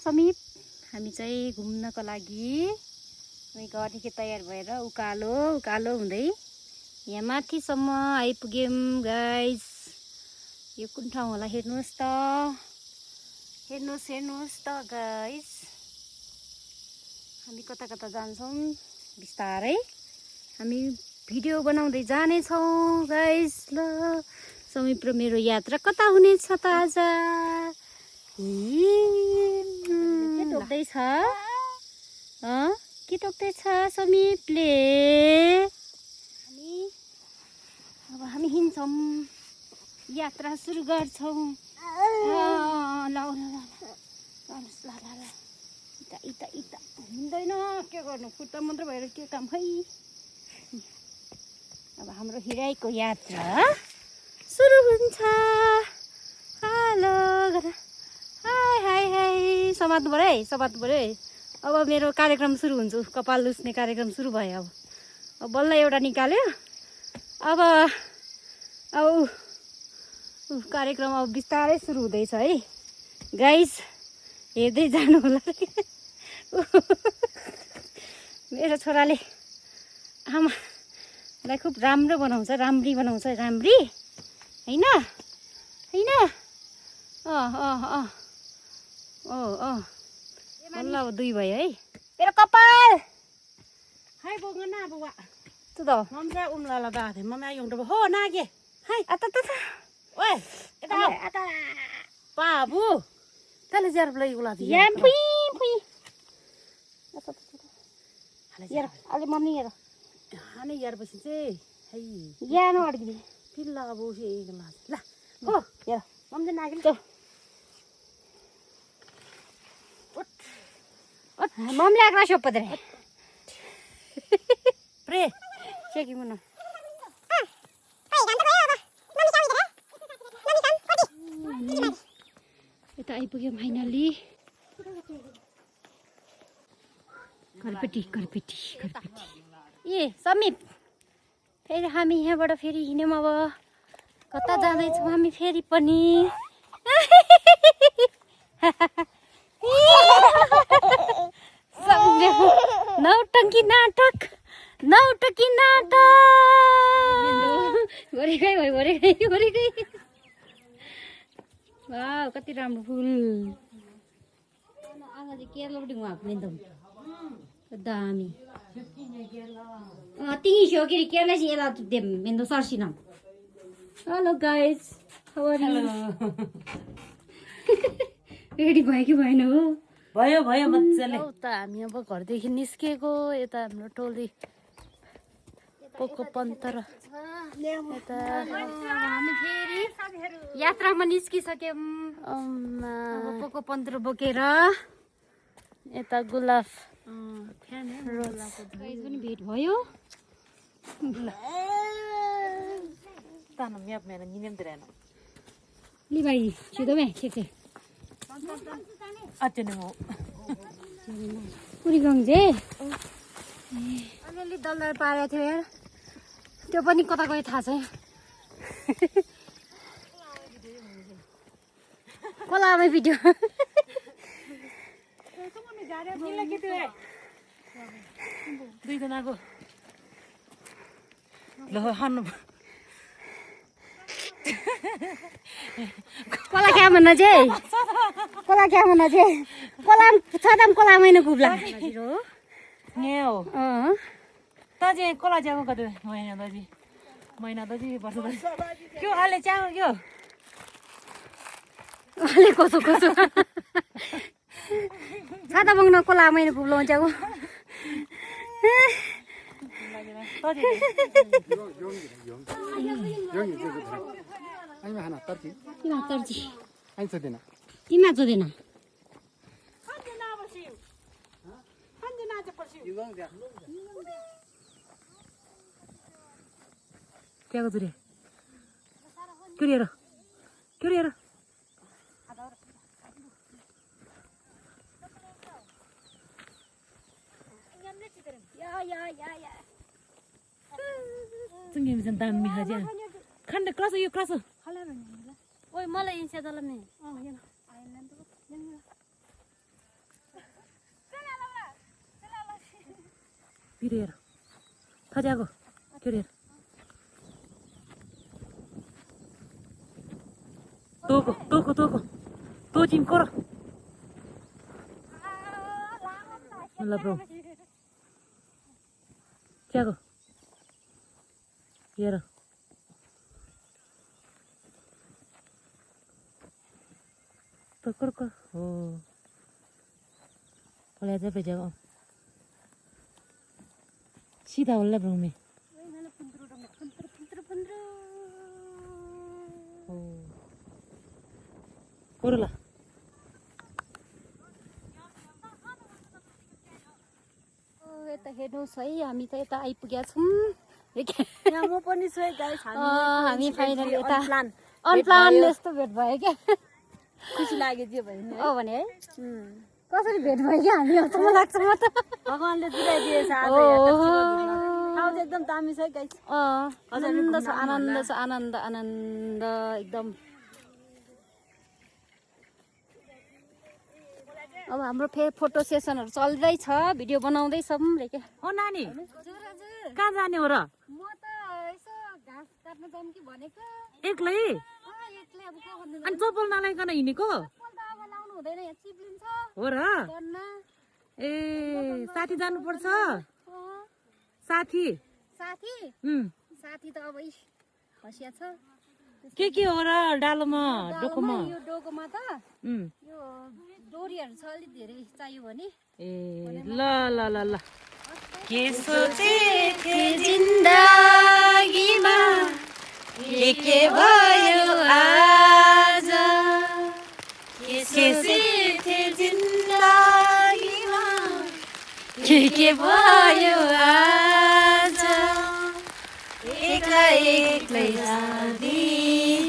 समीप हामी चाहिँ घुम्नको लागि हामी घरदेखि तयार भएर उकालो उकालो हुँदै यहाँ माथिसम्म आइपुग्यौँ गाइस। यो कुन ठाउँ होला हेर्नुहोस् त गाइस। हामी कता कता जान्छौँ बिस्तारै हामी भिडियो बनाउँदै जानेछौँ गाइस। ल समीप र मेरो यात्रा कता हुनेछ त आज? के टोक्दैछ? के टोक्दैछ समीपले? हामी हिँड्छौँ, यात्रा सुरु गर्छौँ। इता हिँड्दैन के गर्नु, खुट्टा मात्र भएर के काम है। अब हाम्रो हिँडाइको यात्रा सुरु हुन्छ। हेलो हाई समात्नु पऱ्यो है। अब मेरो कार्यक्रम सुरु हुन्छ, कपाल लुस्ने कार्यक्रम सुरु भयो। अब बल्ल एउटा निकाल्यो। अब कार्यक्रम अब बिस्तारै सुरु हुँदैछ है गाइस। हेर्दै जानु होला। मेरो छोराले आमालाई खुब राम्रो बनाउँछ, राम्री बनाउँछ, राम्री हैन? बल्ल अब 2 भयो है। तेरो कपाल Hai bo ngana bo wa. tuh Mam sa la la da the mam ya yong do ho na ge. Hai. ata Oi. Eta. Pa bu. Tale jar blai ula di. yan pui yar ali mami yar Hani yar basi che. Hai. yan adigi Pilla bo se igla. La. ho yar Mam de na ge. tuh mamle akra shopadre Pre. cheki muno यता आइपुग्यो finally. करपेटी ए समीप फेरि हामी यहाँबाट फेरि हिँड्यौँ। अब कता जाँदैछौँ हामी फेरि पनि? नौटंकी नाटक गरेकै वाह कति राम्रो फुल। आज चाहिँ केरलापट्टि उहाँको नि दामी तिङी हो के केरला चाहिँ यसलाई देम मेन्दो सर्सिन। Hello guys, how are you? Ready भयो कि भएन हो? भयो मज्जाले। उता हामी अब घरदेखि निस्केको। यता हाम्रो टोली पोको पन्त र यता हामी फेरि यात्रामा निस्किसक्यौँ। पोको पन्त्र बोकेर यता गुलाब पनि भेट भयो। Tanam yap mena nyinem direna. लि भाइ छिटो मे छेक Atene mo. पुरी गङ्जे अलिअलि दलदल पारेको थियो यार। त्यो पनि कता गयो थाहा छैन। खोलामै भिडियो Nila gitu eh. 2 जना को. Lo hanu. कोला क्या भन्न चाहिँ कोला छदम कोलामै न कुब्ला Ngeo. Ta je kola jago kadu महिना दजी वर्ष दजी क्यों आले चाहो क्यों अले कसो छाता बङ्न कोलामै न कुब्लो जाऊ 아니면 하나 딸기? तिमा तर्जी 아니 저대나. तिमा जोदेन क्या को तुरे क्यों या सँगै मिसन दामी खाजा खण्ड क्रस यो क्रस ओइ मलाई इन्स्या दलमे 비례라. 타자고. 교례라. 도고. 도짐 꼬라. 몰라 bro. 자고. 얘라. Kur. Oh. Boleh aja berjaga. Sida boleh bro me. Oh. Kurla. यता हेर्नुहोस् है हामी त यता आइपुगेका छौँ यहाँ म पनि छु है गाइस हामी फाइनली यता अनप्लान यस्तो भेट भयो क्या खुसी लाग्यो जे भयो नि भने है कसरी भेट भयो क्या हामी अचम्म लाग्छ म त भगवानले दिलाइदिएछ आज ठाउँ चाहिँ एकदम दामी छ है गाइस आनन्द एकदम अब हाम्रो फोटो सेसनहरु चल्दैछ भिडियो बनाउँदैछौँ रे के हो नानी कहाँ जाने हो र म त यसो घाँस काट्न जाऊँ कि भनेको एक्लै एक्लै अब के गर्नु अनि चप्पल नलाइकन हिँडेको चप्पल त अब लाउनु हुँदैन यहाँ चिप्लिन्छ हो र गन्ना ए साथी जानुपर्छ साथी साथी त अब हँसिया छ के हो र डालोमा डोकोमा यो डोकोमा त यो डोरीहरु छ अलि धेरै चाहियो भने ए ल के सोचे थिए जिन्दगीमा के भयो आज के सोचे थिए जिन्दगीमा के भयो आज एक्लै जाँदी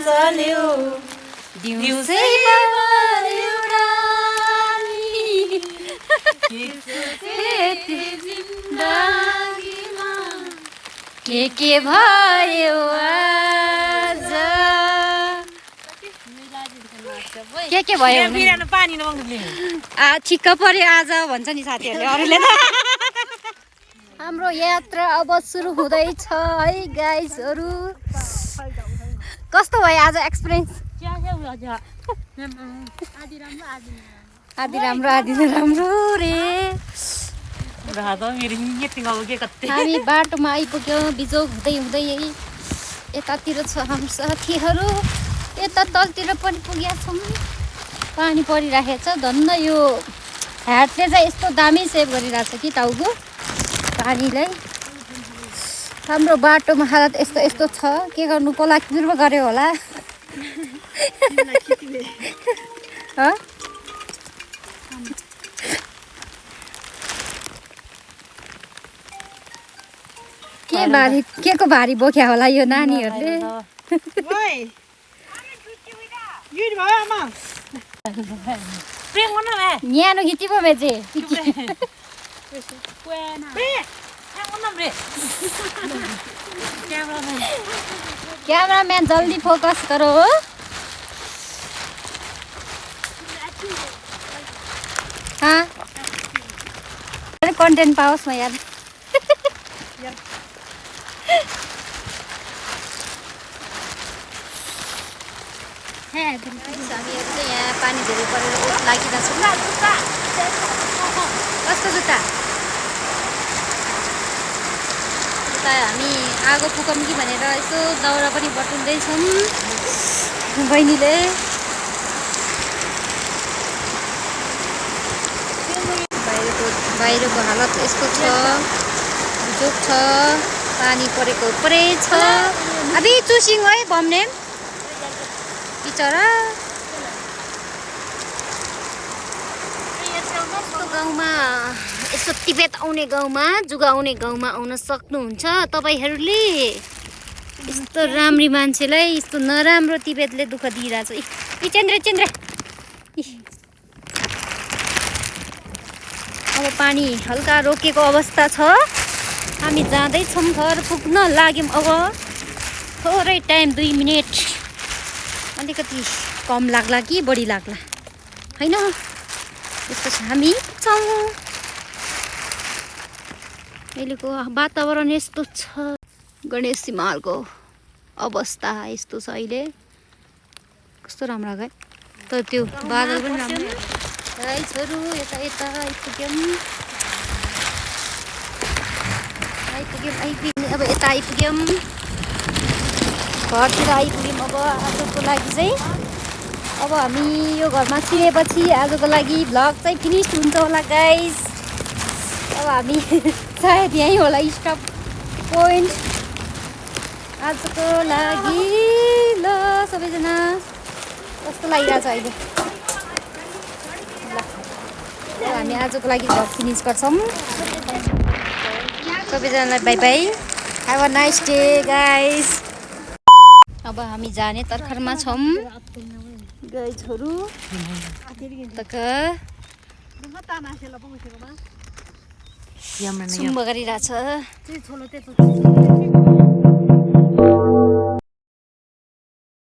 चल्यो दिउँसै पर्यो रानी के सोचे थिए जिन्दगीमा के भयो आज के भयो बिरानो पानी नमाग्नु छिक्क पर्यो आज भन्छ नि साथीहरूले अरूले त हाम्रो यात्रा अब सुरु हुँदैछ है गाइजहरू कस्तो भयो आज एक्सपिरियन्स आधी राम्रो रे हामी बाटोमा आइपुग्यौँ बिजोग हुँदै यतातिर छ हाम्रो साथीहरू यता तलतिर पनि पुगेका छौँ पानी परिराखेको छ धन्न यो ह्याटले चाहिँ यस्तो दामी सेभ गरिरहेको छ कि टाउको पानीलाई हाम्रो बाटोमा हालत यस्तो छ के गर्नु कोला किर्ब गर्यो होला के को भारी बोक्या होला यो नानीहरूले न्यानो खिचिपो मेचे क्यामेराम्यान जल्दी फोकस करो हो कन्टेन्ट पाओस् न यार हामीहरू चाहिँ यहाँ पानी धेरै परेर लागिरहेको छ कस्तो जुत्ता जुत्ता हामी आगो फुकौँ कि भनेर यसो दाउरा पनि बटुल्दैछौँ बहिनीले बाहिरको हालत यस्तो छ जोक छ पानी परेको पुरै छ अबि चुसिङ है बम्ने बिचरा गाउँमा यसो तिब्बत आउने गाउँमा जुगा आउने गाउँमा आउन सक्नुहुन्छ तपाईहरूले यस्तो राम्री मान्छेलाई यस्तो नराम्रो तिब्बतले दुःख दिइरहेछ चन्द्र अब पानी हल्का रोकेको अवस्था छ हामी जाँदैछौँ घर पुग्न लाग्यौँ अब थोरै टाइम 2 मिनट अलिकति कम लाग्ला कि बढी लाग्ला हैन त्यसपछि हामी पुग्छौँ अहिलेको वातावरण यस्तो छ। गणेश हिमालको अवस्था यस्तो छ अहिले। कस्तो राम्रो है तर त्यो बादल पनि राम्रो गाइजहरू। यता यता आइपुग्यौँ अब यता आइपुग्यौँ घरतिर आइपुग्यौँ। अब आजको लागि चाहिँ अब हामी यो घरमा छिरेपछि आजको लागि भ्लग चाहिँ फिनिस हुन्छ होला गाइज। अब हामी सायद यहीँ होला स्टप पोइन्ट आजको लागि। ल सबैजना कस्तो लागिरहेछ अहिले? ल हामी आजको लागि भ्लग फिनिस गर्छौँ। सबैजनालाई by by, have a nice day guys. अब हामी जाने तर्खरमा छौँ गाइजहरू। सुम्ब गरिरहेछ।